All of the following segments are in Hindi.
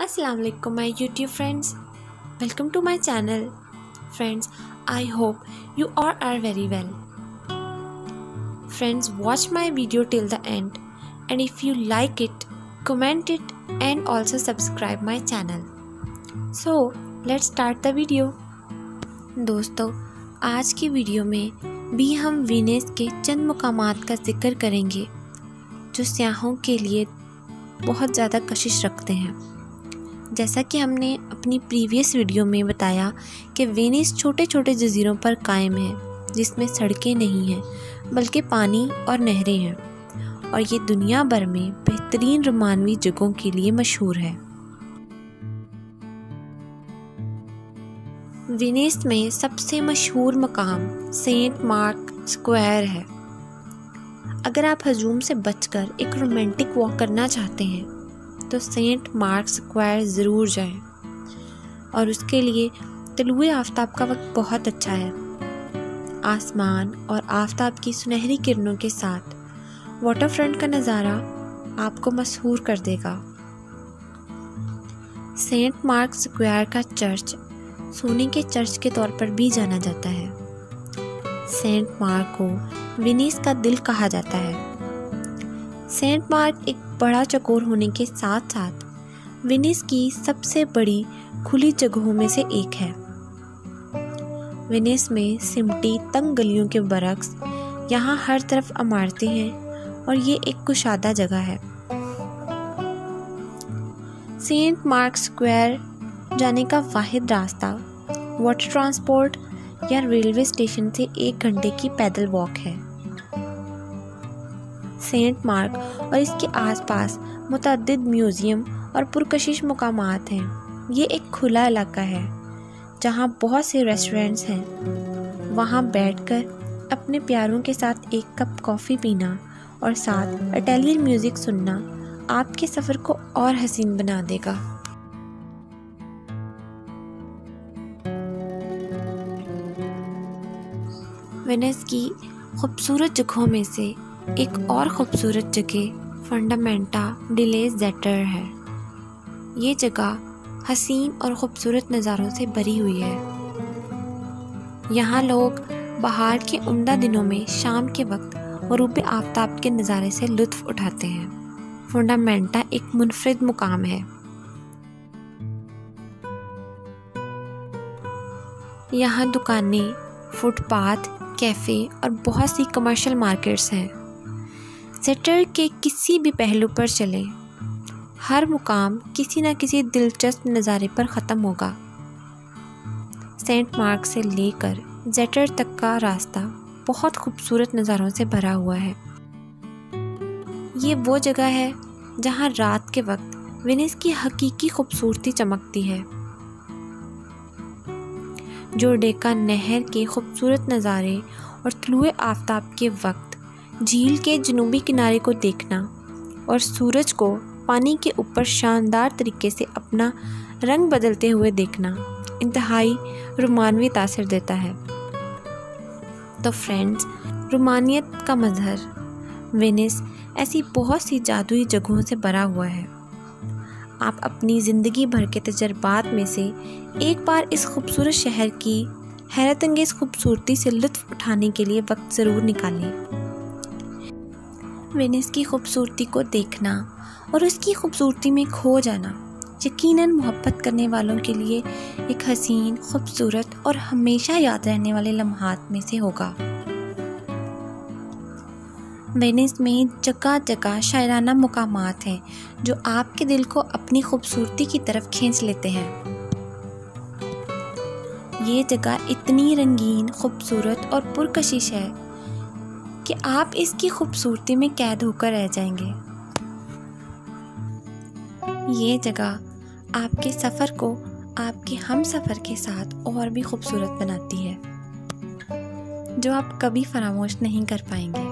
Assalamu alaikum my YouTube friends. Welcome to my channel. Friends, I hope you all are very well. Friends, watch my video till the end and if you like it, comment it and also subscribe my channel. So, let's start the video. दोस्तों, आज की वीडियो में भी हम वीनस के चंद मुकामात का जिक्र करेंगे जो सयाहों के लिए बहुत ज़्यादा कशिश रखते हैं। जैसा कि हमने अपनी प्रीवियस वीडियो में बताया कि वीनस छोटे छोटे जजीरों पर कायम है जिसमें सड़कें नहीं हैं बल्कि पानी और नहरें हैं और ये दुनिया भर में बेहतरीन रोमानवी जगहों के लिए मशहूर है। वीनस में सबसे मशहूर मकाम सेंट मार्क स्क्वायर है। अगर आप हजूम से बचकर एक रोमांटिक वॉक करना चाहते हैं तो सेंट मार्क स्क्वायर ज़रूर जाएं और उसके लिए तलुए आफ्ताब का वक्त बहुत अच्छा है। आसमान और आफ्ताब की सुनहरी किरणों के साथ वाटरफ्रंट का नज़ारा आपको मसहूर कर देगा। सेंट मार्क स्क्वायर का चर्च सोने के चर्च के तौर पर भी जाना जाता है। सेंट मार्क को वीनस का दिल कहा जाता है। सेंट मार्क एक बड़ा चकोर होने के साथ साथ वीनस की सबसे बड़ी खुली जगहों में से एक है। वीनस में सिमटी तंग गलियों के बरक्स यहाँ हर तरफ इमारतें हैं और ये एक कुशादा जगह है। सेंट मार्क स्क्वायर जाने का वाहिद रास्ता वाटर ट्रांसपोर्ट या रेलवे स्टेशन से 1 घंटे की पैदल वॉक है। सेंट मार्क और इसके आसपास मुतअद्दिद म्यूज़ियम और पुरकशिश मुकामात हैं। ये एक खुला इलाका है जहाँ बहुत से रेस्टोरेंट्स हैं। वहाँ बैठकर अपने प्यारों के साथ एक कप कॉफ़ी पीना और साथ इटालियन म्यूज़िक सुनना आपके सफ़र को और हसीन बना देगा। वीनस की खूबसूरत जगहों में से एक और ख़ूबसूरत जगह फंडामेंटा डिले ज़ेटर है। ये जगह हसीन और ख़ूबसूरत नज़ारों से भरी हुई है। यहाँ लोग बाहर के उम्दा दिनों में शाम के वक्त ग़ुरूब आफ्ताब के नज़ारे से लुत्फ़ उठाते हैं। फंडामेंटा एक मुनफरिद मुकाम है। यहाँ दुकानें, फुटपाथ, कैफ़े और बहुत सी कमर्शियल मार्केट्स हैं। ज़ेटर के किसी भी पहलू पर चलें, हर मुकाम किसी न किसी दिलचस्प नज़ारे पर ख़त्म होगा। सेंट मार्क से लेकर ज़ेटर तक का रास्ता बहुत खूबसूरत नज़ारों से भरा हुआ है। ये वो जगह है जहाँ रात के वक्त वीनस की हकीकी खूबसूरती चमकती है। जोडेका नहर के खूबसूरत नज़ारे और तुलुए आफ्ताब के वक्त झील के जनूबी किनारे को देखना और सूरज को पानी के ऊपर शानदार तरीके से अपना रंग बदलते हुए देखना इंतहाई रोमानवी तासर देता है। तो फ्रेंड्स, रोमानियत का मज़हर वीनस ऐसी बहुत सी जादुई जगहों से भरा हुआ है। आप अपनी ज़िंदगी भर के तजर्बात में से एक बार इस खूबसूरत शहर की हैरत अंगेज़ खूबसूरती से लुत्फ़ उठाने के लिए वक्त ज़रूर निकालें। वीनस की खूबसूरती को देखना और उसकी खूबसूरती में खो जाना यकीनन मोहब्बत करने वालों के लिए एक हसीन, खूबसूरत और हमेशा याद रहने वाले लम्हात में से होगा। वीनस में जगह जगह शायराना मुकामात हैं जो आपके दिल को अपनी खूबसूरती की तरफ खींच लेते हैं। ये जगह इतनी रंगीन, खूबसूरत और पुरकशिश है कि आप इसकी खूबसूरती में कैद होकर रह जाएंगे। ये जगह आपके सफ़र को आपके हम सफ़र के साथ और भी खूबसूरत बनाती है जो आप कभी फरामोश नहीं कर पाएंगे।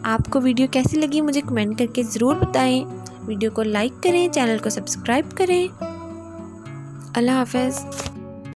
आपको वीडियो कैसी लगी मुझे कमेंट करके ज़रूर बताएं। वीडियो को लाइक करें, चैनल को सब्सक्राइब करें। अल्लाह हाफ़िज़।